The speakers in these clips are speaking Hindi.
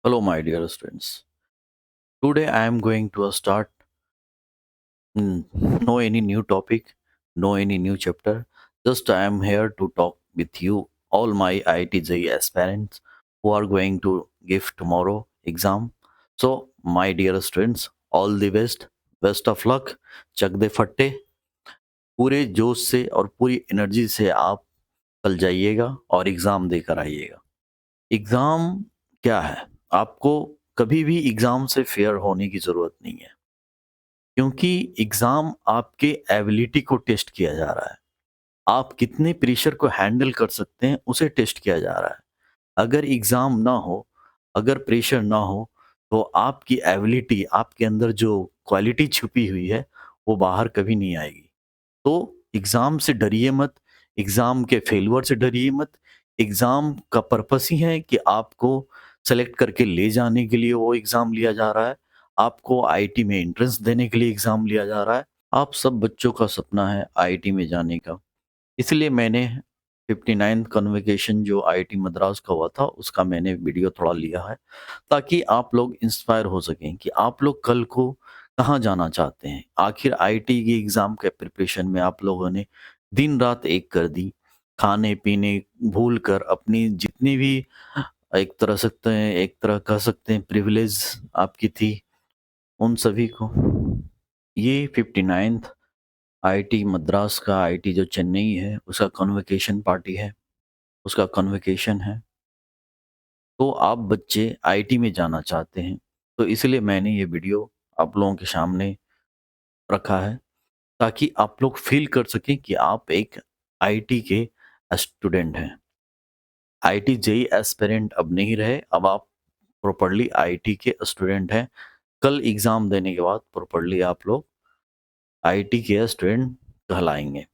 Hello, my dear students. Today I am going to start no any new topic, no any new chapter. Just I am here to talk with you, all my IIT aspirants who are going to give tomorrow exam. So, my dear students, all the best, best of luck. चक दे फट्टे, पूरे जोश से और पूरी एनर्जी से आप कल जाइएगा और एग्ज़ाम देकर आइएगा। एग्ज़ाम क्या है? आपको कभी भी एग्ज़ाम से फेयर होने की ज़रूरत नहीं है, क्योंकि एग्ज़ाम आपके एबिलिटी को टेस्ट किया जा रहा है। आप कितने प्रेशर को हैंडल कर सकते हैं, उसे टेस्ट किया जा रहा है। अगर एग्ज़ाम ना हो, अगर प्रेशर ना हो, तो आपकी एबिलिटी, आपके अंदर जो क्वालिटी छुपी हुई है, वो बाहर कभी नहीं आएगी। तो एग्ज़ाम से डरिए मत, एग्ज़ाम के फेल्योर से डरिए मत। एग्ज़ाम का पर्पस ही है कि आपको सेलेक्ट करके ले जाने के लिए वो एग्ज़ाम लिया जा रहा है। आपको आईआईटी में एंट्रेंस देने के लिए एग्ज़ाम लिया जा रहा है। आप सब बच्चों का सपना है आईआईटी में जाने का। इसलिए मैंने 59th कन्वोकेशन जो आईआईटी मद्रास का हुआ था, उसका मैंने वीडियो थोड़ा लिया है, ताकि आप लोग इंस्पायर हो सकें कि आप लोग कल को कहाँ जाना चाहते हैं। आखिर आईआईटी की एग्ज़ाम के प्रिपरेशन में आप लोगों ने दिन-रात एक कर दी। खाने-पीने भूल कर अपनी जितनी भी एक तरह कह सकते हैं प्रिविलेज आपकी थी, उन सभी को ये 59th आईआईटी मद्रास का आईआईटी जो चेन्नई है, उसका कन्वोकेशन पार्टी है, उसका कन्वोकेशन है। तो आप बच्चे आईआईटी में जाना चाहते हैं, तो इसलिए मैंने ये वीडियो आप लोगों के सामने रखा है, ताकि आप लोग फ़ील कर सकें कि आप एक आईआईटी के स्टूडेंट हैं। आईआईटी जेईई एस्पिरेंट अब नहीं रहे, अब आप प्रॉपर्ली आईआईटी के स्टूडेंट हैं। कल एग्ज़ाम देने के बाद प्रॉपर्ली आप लोग आईआईटी के स्टूडेंट कहलाएँगे।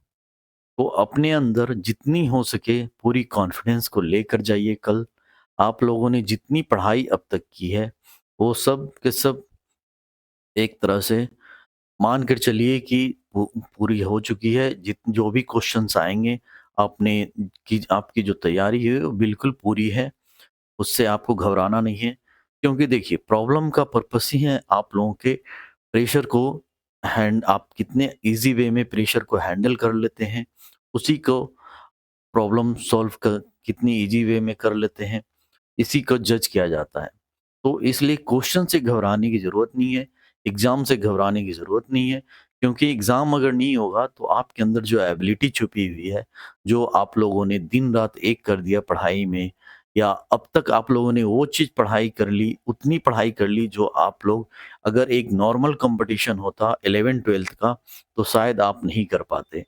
तो अपने अंदर जितनी हो सके पूरी कॉन्फिडेंस को लेकर जाइए कल। आप लोगों ने जितनी पढ़ाई अब तक की है, वो सब के सब एक तरह से मान कर चलिए कि पूरी हो चुकी है। जो भी क्वेश्चन्स आएँगे, आपने की आपकी जो तैयारी है वो बिल्कुल पूरी है। उससे आपको घबराना नहीं है, क्योंकि देखिए प्रॉब्लम का पर्पस ही है आप लोगों के प्रेशर को आप कितने ईज़ी वे में प्रेशर को हैंडल कर लेते हैं, उसी को प्रॉब्लम सॉल्व क कितनी ईज़ी वे में कर लेते हैं, इसी को जज किया जाता है। तो इसलिए क्वेश्चन से घबराने की ज़रूरत नहीं है, एग्ज़ाम से घबराने की ज़रूरत नहीं है, क्योंकि एग्ज़ाम अगर नहीं होगा तो आपके अंदर जो एबिलिटी छुपी हुई है, जो आप लोगों ने दिन-रात एक कर दिया पढ़ाई में, या अब तक आप लोगों ने वो चीज़ पढ़ाई कर ली, उतनी पढ़ाई कर ली जो आप लोग अगर एक नॉर्मल कॉम्पिटिशन होता 11th-12th का, तो शायद आप नहीं कर पाते।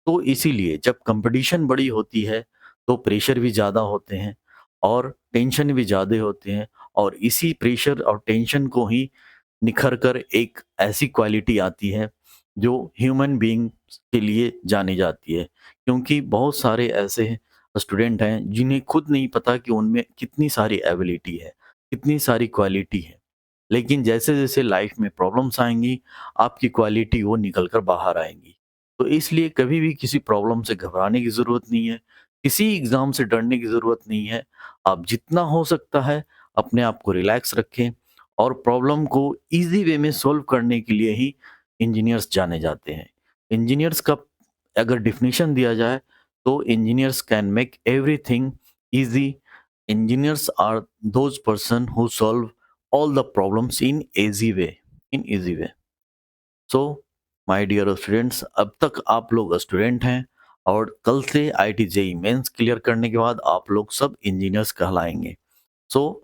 तो इसीलिए जब कंपटीशन बड़ी होती है, तो प्रेशर भी ज़्यादा होते हैं और टेंशन भी ज़्यादा होते हैं, और इसी प्रेशर और टेंशन को ही निखर कर एक ऐसी क्वालिटी आती है जो ह्यूमन बीइंग्स के लिए जानी जाती है। क्योंकि बहुत सारे ऐसे स्टूडेंट हैं जिन्हें खुद नहीं पता कि उनमें कितनी सारी एबिलिटी है, कितनी सारी क्वालिटी है। लेकिन जैसे-जैसे लाइफ में प्रॉब्लम्स आएँगी, आपकी क्वालिटी वो निकल कर बाहर आएँगी। तो इसलिए कभी भी किसी प्रॉब्लम से घबराने की ज़रूरत नहीं है, किसी एग्ज़ाम से डरने की ज़रूरत नहीं है। आप जितना हो सकता है अपने आप को रिलैक्स रखें, और प्रॉब्लम को ईज़ी वे में सॉल्व करने के लिए ही इंजीनियर्स जाने जाते हैं। इंजीनियर्स का अगर डेफिनिशन दिया जाए, तो engineers can make everything easy. Engineers are those person who solve all the problems in easy way, in easy way. So my dear students, अब तक आप लोग स्टूडेंट हैं, और कल से आईआईटी जेईई मेंस क्लियर करने के बाद आप लोग सब इंजीनियर्स कहलाएंगे। सो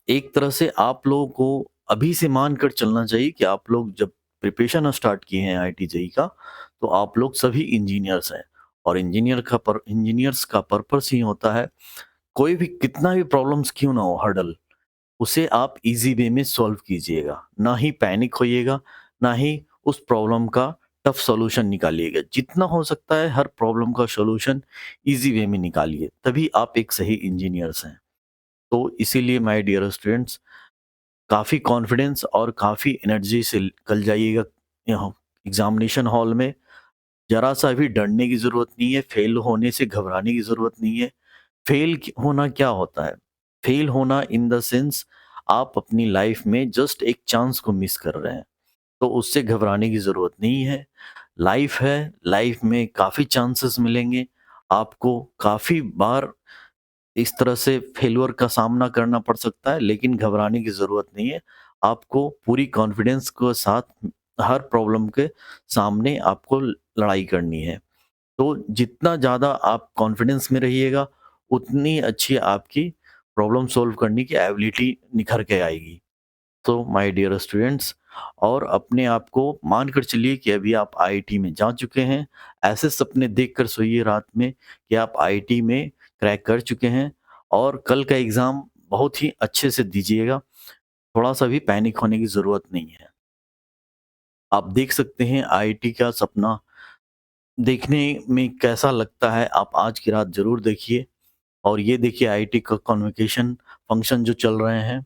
एक तरह से आप लोगों को अभी से मान कर चलना चाहिए कि आप लोग जब प्रिपरेशन स्टार्ट किए हैं आईआईटी जेईई का, तो आप लोग सभी इंजीनियर्स हैं। और इंजीनियर्स का पर्पस ही होता है, कोई भी कितना भी प्रॉब्लम्स क्यों ना हो, हर्डल, उसे आप ईज़ी वे में सॉल्व कीजिएगा। ना ही पैनिक होइएगा, ना ही उस प्रॉब्लम का टफ सॉल्यूशन निकालिएगा। जितना हो सकता है हर प्रॉब्लम का सॉल्यूशन ईज़ी वे में निकालिए, तभी आप एक सही इंजीनियर्स हैं। तो इसीलिए माय डियर स्टूडेंट्स, काफ़ी कॉन्फिडेंस और काफ़ी एनर्जी से कल जाइएगा यहाँ एग्ज़ामिनेशन हॉल में। ज़रा-सा भी डरने की ज़रूरत नहीं है, फेल होने से घबराने की ज़रूरत नहीं है। होना क्या होता है? फेल होना इन द सेंस, आप अपनी लाइफ में जस्ट एक चांस को मिस कर रहे हैं। तो उससे घबराने की ज़रूरत नहीं है। लाइफ है, लाइफ में काफ़ी चांसेस मिलेंगे। आपको काफ़ी बार इस तरह से फेल्योर का सामना करना पड़ सकता है, लेकिन घबराने की ज़रूरत नहीं है। आपको पूरी कॉन्फिडेंस के साथ हर प्रॉब्लम के सामने आपको लड़ाई करनी है। तो जितना ज़्यादा आप कॉन्फिडेंस में रहिएगा, उतनी अच्छी आपकी प्रॉब्लम सॉल्व करने की एबिलिटी निखर के आएगी। तो माय डियर स्टूडेंट्स, और अपने आप को मान कर चलिए कि अभी आप आईआईटी में जा चुके हैं। ऐसे सपने देखकर सोइए रात में कि आप आईआईटी में क्रैक कर चुके हैं और कल का एग्ज़ाम बहुत ही अच्छे से दीजिएगा। थोड़ा-सा भी पैनिक होने की ज़रूरत नहीं है। आप देख सकते हैं आईआईटी का सपना देखने में कैसा लगता है, आप आज की रात ज़रूर देखिए। और ये देखिए आईआईटी का कॉन्वोकेशन फंक्शन जो चल रहे हैं,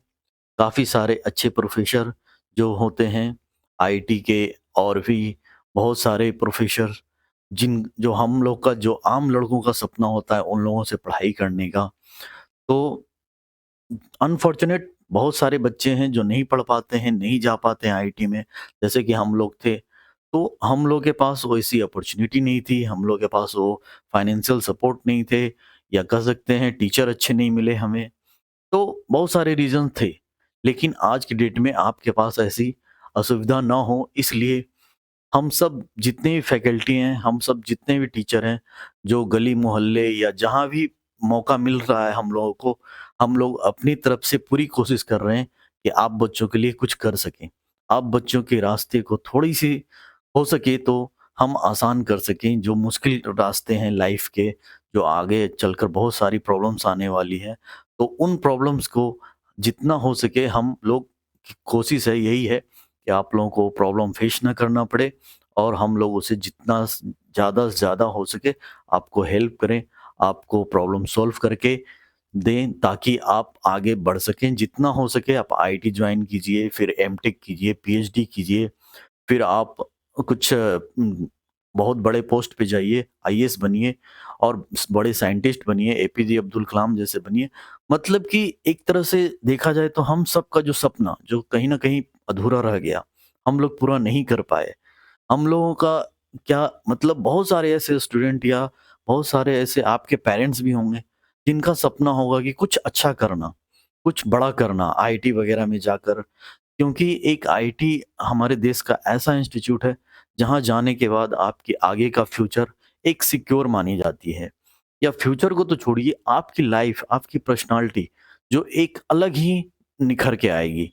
काफ़ी सारे अच्छे प्रोफ़ेसर जो होते हैं आईआईटी के, और भी बहुत सारे प्रोफ़ेसर जिन जो हम लोग का जो आम लड़कों का सपना होता है उन लोगों से पढ़ाई करने का। तो अनफॉर्चुनेट बहुत सारे बच्चे हैं जो नहीं पढ़ पाते हैं, नहीं जा पाते हैं आईआईटी में, जैसे कि हम लोग थे। तो हम लोग के पास वैसी अपॉर्च्युनिटी नहीं थी, हम लोग के पास वो फाइनेंशियल सपोर्ट नहीं थे, या कह सकते हैं टीचर अच्छे नहीं मिले हमें। तो बहुत सारे रीज़न थे। लेकिन आज की डेट में आपके पास ऐसी असुविधा ना हो, इसलिए हम सब जितने भी फैकल्टी हैं, हम सब जितने भी टीचर हैं, जो गली मोहल्ले या जहाँ भी मौका मिल रहा है हम लोगों को, हम लोग अपनी तरफ से पूरी कोशिश कर रहे हैं कि आप बच्चों के लिए कुछ कर सकें। आप बच्चों के रास्ते को थोड़ी-सी हो सके तो हम आसान कर सकें, जो मुश्किल रास्ते हैं लाइफ़ के, जो आगे चलकर बहुत सारी प्रॉब्लम्स आने वाली हैं, तो उन प्रॉब्लम्स को जितना हो सके हम लोग की कोशिश है यही है कि आप लोगों को प्रॉब्लम फेस ना करना पड़े, और हम लोग उसे जितना ज़्यादा से ज़्यादा हो सके आपको हेल्प करें, आपको प्रॉब्लम सॉल्व करके दें, ताकि आप आगे बढ़ सकें। जितना हो सके आप आईआईटी जॉइन कीजिए, फिर एमटेक कीजिए, पीएचडी कीजिए, फिर आप कुछ बहुत बड़े पोस्ट पे जाइए, आईएएस बनिए और बड़े साइंटिस्ट बनिए, एपीजे अब्दुल कलाम जैसे बनिए। मतलब कि एक तरह से देखा जाए तो हम सबका जो सपना जो कहीं न कहीं अधूरा रह गया, हम लोग पूरा नहीं कर पाए। हम लोगों का क्या मतलब, बहुत सारे ऐसे स्टूडेंट या बहुत सारे ऐसे आपके पेरेंट्स भी होंगे, जिनका सपना होगा कि कुछ अच्छा करना, कुछ बड़ा करना आईआईटी वगैरह में जाकर। क्योंकि एक आईआईटी हमारे देश का ऐसा इंस्टीट्यूट है, जहाँ जाने के बाद आपके आगे का फ्यूचर एक सिक्योर मानी जाती है। या फ्यूचर को तो छोड़िए, आपकी लाइफ, आपकी पर्सनैलिटी जो एक अलग ही निखर के आएगी।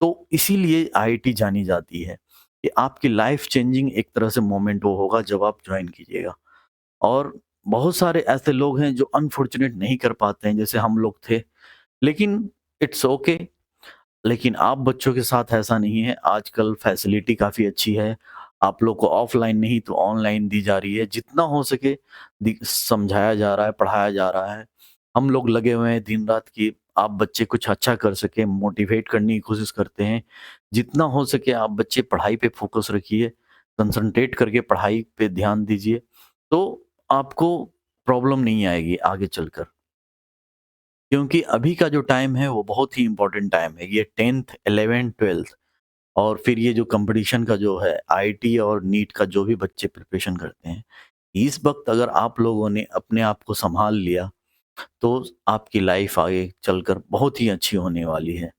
तो इसीलिए आईआईटी जानी जाती है कि आपकी लाइफ चेंजिंग एक तरह से मोमेंट वो होगा जब आप जॉइन कीजिएगा। और बहुत सारे ऐसे लोग हैं जो अनफॉर्चुनेट नहीं कर पाते हैं, जैसे हम लोग थे, लेकिन इट्स ओके। लेकिन आप बच्चों के साथ ऐसा नहीं है, आजकल फैसिलिटी काफ़ी अच्छी है। आप लोग को ऑफ़लाइन नहीं तो ऑनलाइन दी जा रही है, जितना हो सके समझाया जा रहा है, पढ़ाया जा रहा है। हम लोग लगे हुए हैं दिन-रात कि आप बच्चे कुछ अच्छा कर सकें, मोटिवेट करने की कोशिश करते हैं। जितना हो सके आप बच्चे पढ़ाई पे फ़ोकस रखिए, कंसंट्रेट करके पढ़ाई पे ध्यान दीजिए, तो आपको प्रॉब्लम नहीं आएगी आगे चलकर। क्योंकि अभी का जो टाइम है वो बहुत ही इम्पोर्टेंट टाइम है। ये 10th 11th 12th और फिर ये जो कॉम्पिटिशन का जो है आईआईटी और नीट का जो भी बच्चे प्रिपरेशन करते हैं, इस वक़्त अगर आप लोगों ने अपने आप को सँभाल लिया, तो आपकी लाइफ़ आगे चलकर बहुत ही अच्छी होने वाली है।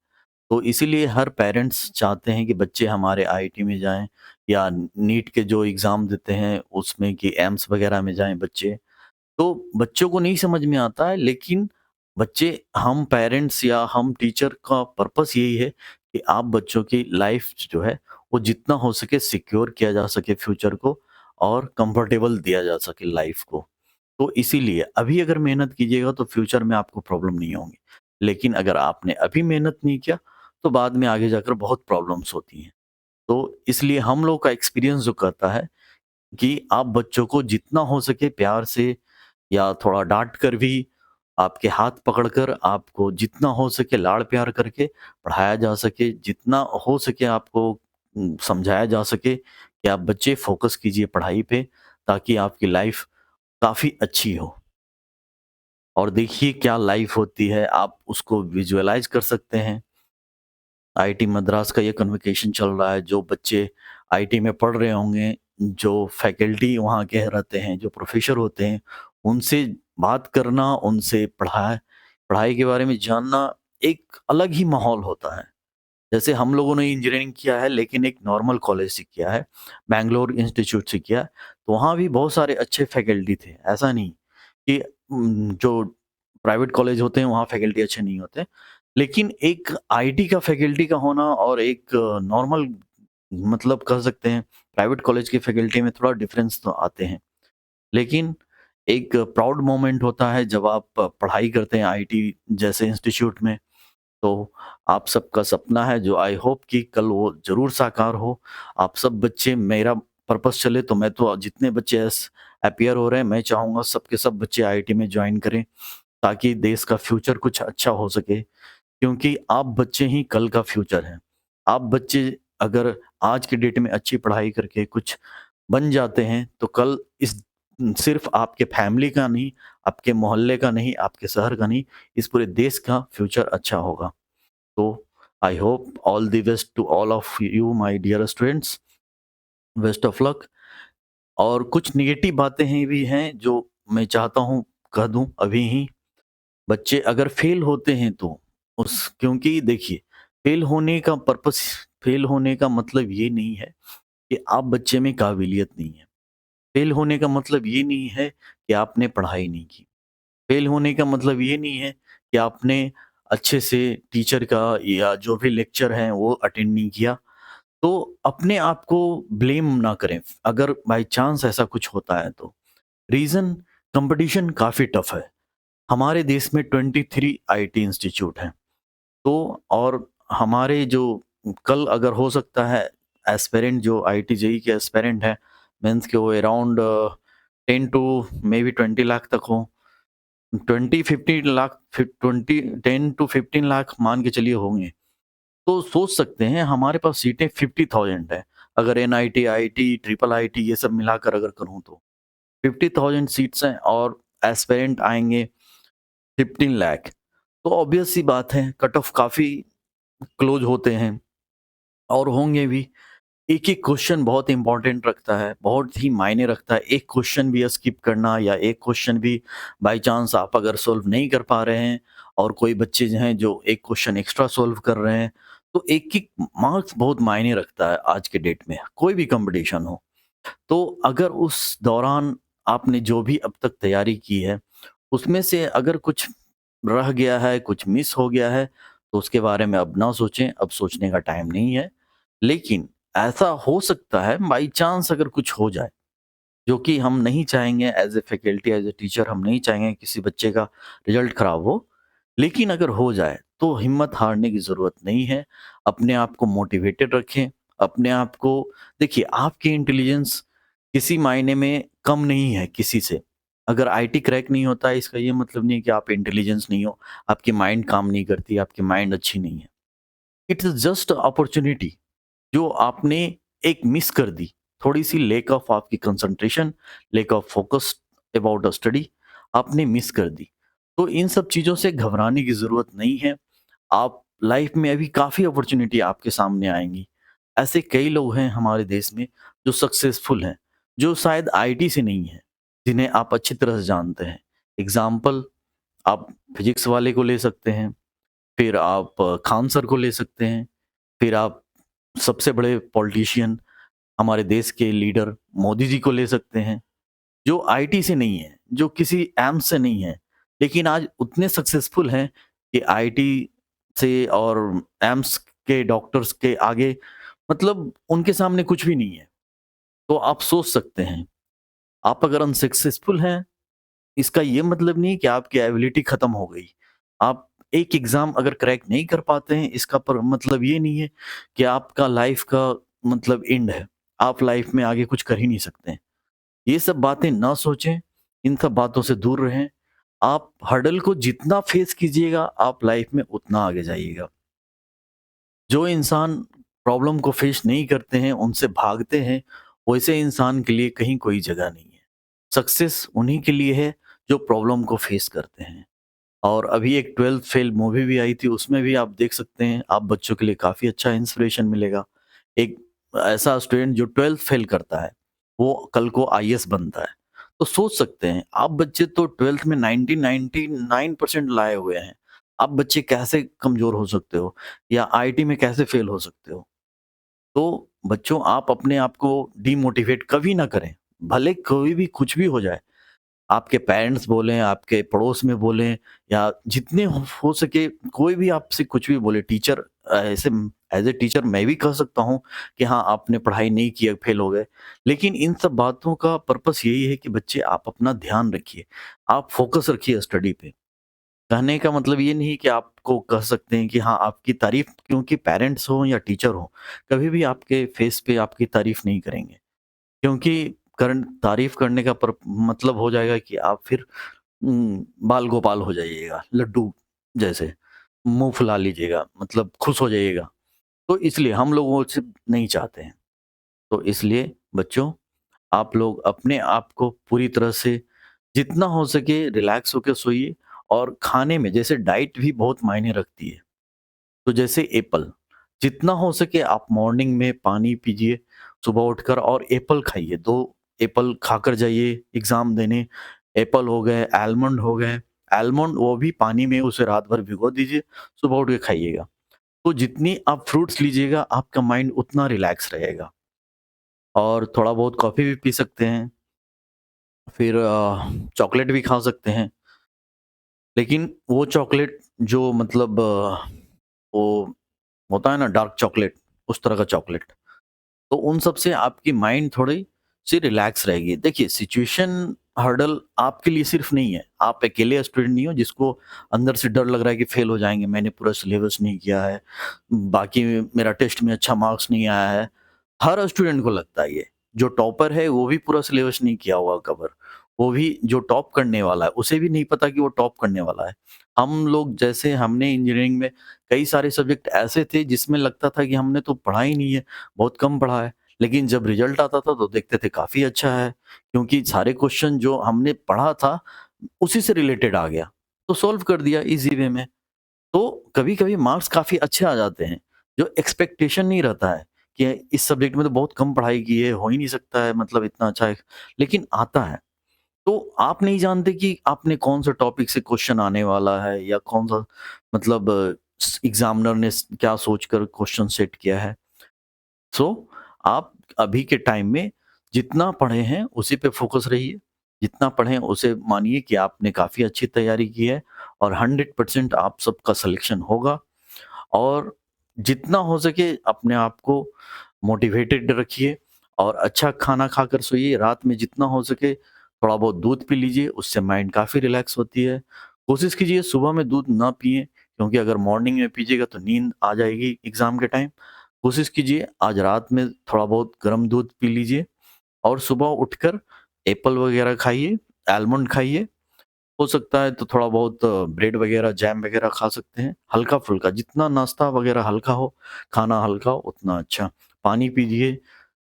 तो इसीलिए हर पेरेंट्स चाहते हैं कि बच्चे हमारे आईआईटी में जाएँ, या नीट के जो एग्ज़ाम देते हैं उसमें कि एम्स वग़ैरह में जाएँ बच्चे। तो बच्चों को नहीं समझ में आता है, लेकिन बच्चे, हम पेरेंट्स या हम टीचर का पर्पस यही है कि आप बच्चों की लाइफ जो है वो जितना हो सके सिक्योर किया जा सके फ्यूचर को, और कंफर्टेबल दिया जा सके लाइफ को। तो इसीलिए अभी अगर मेहनत कीजिएगा तो फ्यूचर में आपको प्रॉब्लम नहीं होंगी, लेकिन अगर आपने अभी मेहनत नहीं किया तो बाद में आगे जाकर बहुत प्रॉब्लम्स होती हैं। तो इसलिए हम लोग का एक्सपीरियंस जो कहता है कि आप बच्चों को जितना हो सके प्यार से, या थोड़ा डाँट कर भी, आपके हाथ पकड़कर, आपको जितना हो सके लाड़-प्यार करके पढ़ाया जा सके, जितना हो सके आपको समझाया जा सके कि आप बच्चे फ़ोकस कीजिए पढ़ाई पे, ताकि आपकी लाइफ़ काफ़ी अच्छी हो। और देखिए क्या लाइफ़ होती है, आप उसको विज़ुअलाइज़ कर सकते हैं। आईआईटी मद्रास का ये कन्वोकेशन चल रहा है। जो बच्चे आईआईटी में पढ़ रहे होंगे, जो फैकल्टी वहाँ के रहते हैं, जो प्रोफ़ेसर होते हैं, उनसे बात करना, उनसे पढ़ाई के बारे में जानना एक अलग ही माहौल होता है। जैसे हम लोगों ने इंजीनियरिंग किया है लेकिन एक नॉर्मल कॉलेज से किया है, बैंगलोर इंस्टीट्यूट से किया है, तो वहाँ भी बहुत सारे अच्छे फैकल्टी थे। ऐसा नहीं कि जो प्राइवेट कॉलेज होते हैं वहाँ फैकल्टी अच्छे नहीं होते। लेकिन एक आईटी का फैकल्टी का होना और एक नॉर्मल मतलब कह सकते हैं प्राइवेट कॉलेज की फैकल्टी में थोड़ा डिफरेंस तो आते हैं। लेकिन एक प्राउड मोमेंट होता है जब आप पढ़ाई करते हैं आईटी जैसे इंस्टीट्यूट में। तो आप सबका सपना है जो आई होप कि कल वो ज़रूर साकार हो। आप सब बच्चे मेरा पर्पस चले तो मैं तो जितने बच्चे अपीयर हो रहे हैं मैं चाहूँगा सब के सब बच्चे आईआईटी में जॉइन करें ताकि देश का फ्यूचर कुछ अच्छा हो सके। क्योंकि आप बच्चे ही कल का फ्यूचर हैं। आप बच्चे अगर आज की डेट में अच्छी पढ़ाई करके कुछ बन जाते हैं तो कल इस सिर्फ़ आपके फैमिली का नहीं, आपके मोहल्ले का नहीं, आपके शहर का नहीं, इस पूरे देश का फ्यूचर अच्छा होगा। So I hope all the best to all of you, my dear students. Best of luck. और कुछ नेगेटिव बातें हैं भी हैं जो मैं चाहता हूँ कह दूँ अभी ही। बच्चे अगर फेल होते हैं तो उस क्योंकि देखिए फेल होने का पर्पस फेल होने का मतलब ये नहीं है कि आप बच्चे में काबिलियत नहीं है। फेल होने का मतलब ये नहीं है कि आपने पढ़ाई नहीं की। फेल होने का मतलब ये नहीं है कि आपने अच्छे से टीचर का या जो भी लेक्चर है वो अटेंड नहीं किया। तो अपने आप को ब्लेम ना करें अगर बाय चांस ऐसा कुछ होता है तो। रीज़न कंपटीशन काफ़ी टफ है। हमारे देश में 23 आईटी इंस्टीट्यूट हैं। तो और हमारे जो कल अगर हो सकता है एस्पिरेंट जो आईआईटी जेईई के एस्पिरेंट हैं मीन्स के वो around 10 to maybe 20 lakh तक हो। 20-15 लाख 20 10 टू 15 लाख मान के चलिए होंगे। तो सोच सकते हैं हमारे पास सीटें 50,000 है। अगर एनआईटी, आईआईटी, ट्रिपल आईटी ये सब मिलाकर अगर करूँ तो 50,000 सीट्स हैं और एस्पिरेंट आएँगे 15 लाख। तो ऑब्वियस सी बात है कट ऑफ काफ़ी क्लोज़ होते हैं और होंगे भी। एक-एक क्वेश्चन बहुत इम्पोर्टेंट रखता है, बहुत ही मायने रखता है। एक क्वेश्चन भी स्किप करना या एक क्वेश्चन भी बाय चांस आप अगर सॉल्व नहीं कर पा रहे हैं और कोई बच्चे जो हैं जो एक क्वेश्चन एक्स्ट्रा सॉल्व कर रहे हैं, तो एक-एक मार्क्स बहुत मायने रखता है आज के डेट में, कोई भी कॉम्पिटिशन हो। तो अगर उस दौरान आपने जो भी अब तक तैयारी की है, उसमें से अगर कुछ रह गया है, कुछ मिस हो गया है, तो उसके बारे में अब ना सोचें, अब सोचने का टाइम नहीं है। लेकिन ऐसा हो सकता है बाई चांस अगर कुछ हो जाए, जो कि हम नहीं चाहेंगे as a faculty, as a teacher हम नहीं चाहेंगे किसी बच्चे का रिज़ल्ट खराब हो। लेकिन अगर हो जाए, तो हिम्मत हारने की ज़रूरत नहीं है। अपने आप को मोटिवेटेड रखें, अपने आप को देखिए आपकी इंटेलिजेंस किसी मायने में कम नहीं है किसी से। अगर आईटी क्रैक नहीं होता है इसका ये मतलब नहीं है कि आप इंटेलिजेंस नहीं हो, आपकी माइंड काम नहीं करती, आपकी माइंड अच्छी नहीं है। इट इज़ जस्ट अपॉर्च्युनिटी जो आपने एक मिस कर दी। थोड़ी-सी लैक ऑफ आपकी concentration, lack of focus about the study आपने मिस कर दी। तो इन सब चीज़ों से घबराने की ज़रूरत नहीं है। आप लाइफ में अभी काफ़ी अपॉर्च्युनिटी आपके सामने आएँगी। ऐसे कई लोग हैं हमारे देश में जो सक्सेसफुल हैं, जो शायद आईटी से नहीं हैं, जिन्हें आप अच्छी तरह से जानते हैं। एग्ज़ाम्पल आप फिज़िक्स वाले को ले सकते हैं, फिर आप खान सर को ले सकते हैं, फिर आप सबसे बड़े पॉलिटिशियन हमारे देश के लीडर मोदी जी को ले सकते हैं, जो आईटी से नहीं है, जो किसी एम्स से नहीं है, लेकिन आज उतने सक्सेसफुल हैं कि आईटी से और एम्स के डॉक्टर्स के आगे मतलब उनके सामने कुछ भी नहीं है। तो आप सोच सकते हैं, आप अगर अनसक्सेसफुल हैं, इसका ये मतलब नहीं कि आपकी एबिलिटी खत्म हो गई। आप एक एग्ज़ाम अगर क्रैक नहीं कर पाते हैं, इसका पर मतलब ये नहीं है कि आपका लाइफ़ का मतलब एंड है। आप लाइफ़ में आगे कुछ कर ही नहीं सकते हैं। ये सब बातें ना सोचें, इन सब बातों से दूर रहें। आप हर्डल को जितना फेस कीजिएगा, आप लाइफ़ में उतना आगे जाइएगा। जो इंसान प्रॉब्लम को फेस नहीं करते हैं, उनसे भागते हैं, वैसे इंसान के लिए कहीं कोई जगह नहीं है। सक्सेस उन्हीं के लिए है, जो प्रॉब्लम को फेस करते हैं। और अभी एक 12th फेल मूवी भी आई थी, उसमें भी आप देख सकते हैं, आप बच्चों के लिए काफ़ी अच्छा इंस्पिरेशन मिलेगा। एक ऐसा स्टूडेंट जो 12th फेल करता है, वो कल को आईएएस बनता है। तो सोच सकते हैं, आप बच्चे तो 12th में 99% लाए हुए हैं। आप बच्चे कैसे कमज़ोर हो सकते हो या आईआईटी में कैसे फेल हो सकते हो? तो बच्चों, आप अपने आप को डिमोटिवेट कभी ना करें, भले कोई भी कुछ भी हो जाए। आपके पेरेंट्स बोलें, आपके पड़ोस में बोलें या जितने हो सके कोई भी आपसे कुछ भी बोले, टीचर ऐसे एज़ अ टीचर मैं भी कह सकता हूँ कि हाँ, आपने पढ़ाई नहीं की, फेल हो गए। लेकिन इन सब बातों का पर्पस यही है कि बच्चे आप अपना ध्यान रखिए, आप फ़ोकस रखिए स्टडी पे। कहने का मतलब ये नहीं कि आपको कह सकते हैं कि हाँ, आपकी तारीफ़ क्योंकि पेरेंट्स हों या टीचर हों, कभी भी आपके फेस पे आपकी तारीफ़ नहीं करेंगे। क्योंकि तारीफ़ करने का मतलब हो जाएगा कि आप फिर बाल गोपाल हो जाइएगा, लड्डू जैसे, मुँह फुला लीजिएगा, मतलब खुश हो जाइएगा। तो इसलिए हम लोग वो सिर्फ़ नहीं चाहते हैं। तो इसलिए बच्चों, आप लोग अपने आप को पूरी तरह से जितना हो सके रिलैक्स होके सोइए और खाने में जैसे डाइट भी बहुत मायने रखती है। तो जैसे एप्पल, जितना हो सके आप मॉर्निंग में पानी पीजिए, सुबह उठकर और एप्पल खाइए, 2 एप्पल खाकर जाइए एग्ज़ाम देने। एप्पल हो गए, आलमंड हो गए, आलमंड वो भी पानी में उसे रात भर भिगो दीजिए, सुबह उठ के खाइएगा। तो जितनी आप फ्रूट्स लीजिएगा, आपका माइंड उतना रिलैक्स रहेगा और थोड़ा बहुत कॉफ़ी भी पी सकते हैं, फिर चॉकलेट भी खा सकते हैं। लेकिन वो चॉकलेट जो मतलब वो होता है ना डार्क चॉकलेट, उस तरह का चॉकलेट। तो उन सब से आपकी माइंड थोड़ी-सी रिलैक्स रहेगी। देखिए सिचुएशन हर्डल आपके लिए सिर्फ़ नहीं है, आप अकेले स्टूडेंट नहीं हो जिसको अंदर से डर लग रहा है कि फेल हो जाएँगे, मैंने पूरा सिलेबस नहीं किया है, बाकी मेरा टेस्ट में अच्छा मार्क्स नहीं आया है। हर स्टूडेंट को लगता है ये। जो टॉपर है वो भी पूरा सिलेबस नहीं किया होगा कवर। वो भी जो टॉप करने वाला है, उसे भी नहीं पता कि वो टॉप करने वाला है। हम लोग जैसे हमने इंजीनियरिंग में कई सारे सब्जेक्ट ऐसे थे जिसमें लगता था कि हमने तो पढ़ा ही नहीं है, बहुत कम पढ़ा है। लेकिन जब रिज़ल्ट आता था तो देखते थे काफ़ी अच्छा है, क्योंकि सारे क्वेश्चन जो हमने पढ़ा था, उसी से रिलेटेड आ गया। तो सॉल्व कर दिया ईज़ी वे में। तो कभी-कभी मार्क्स काफ़ी अच्छे आ जाते हैं, जो एक्सपेक्टेशन नहीं रहता है कि इस सब्जेक्ट में तो बहुत कम पढ़ाई की है, हो ही नहीं सकता है मतलब इतना अच्छा है, लेकिन आता है। तो आप नहीं जानते कि आपने कौन-सा टॉपिक से क्वेश्चन आने वाला है या कौन-सा मतलब एग्ज़ामिनर ने क्या सोचकर क्वेश्चन सेट किया है। सो आप अभी के टाइम में जितना पढ़े हैं उसी पे फ़ोकस रहिए। जितना पढ़ें उसे मानिए कि आपने काफ़ी अच्छी तैयारी की है और 100% आप सबका सिलेक्शन होगा। और जितना हो सके अपने आप को मोटिवेटेड रखिए और अच्छा खाना खाकर सोइए। रात में जितना हो सके थोड़ा बहुत दूध पी लीजिए, उससे माइंड काफ़ी रिलैक्स होती है। कोशिश कीजिए सुबह में दूध ना पिएँ, क्योंकि अगर मॉर्निंग में पीजिएगा तो नींद आ जाएगी एग्ज़ाम के टाइम। कोशिश कीजिए आज रात में थोड़ा बहुत गर्म दूध पी लीजिए और सुबह उठकर एप्पल वगैरह खाइए, आलमंड खाइए। हो सकता है तो थोड़ा बहुत ब्रेड वगैरह, जैम वगैरह खा सकते हैं, हल्का-फुल्का जितना नाश्ता वगैरह हल्का हो, खाना हल्का हो उतना अच्छा। पानी पीजिए,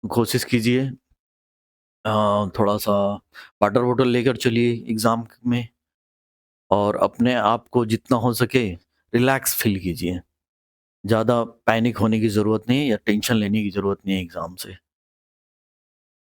कोशिश कीजिए थोड़ा-सा वाटर बॉटल लेकर चलिए एग्ज़ाम में और अपने आप को जितना हो सके रिलैक्स फ़ील कीजिए। ज़्यादा पैनिक होने की ज़रूरत नहीं है या टेंशन लेने की ज़रूरत नहीं है एग्ज़ाम से।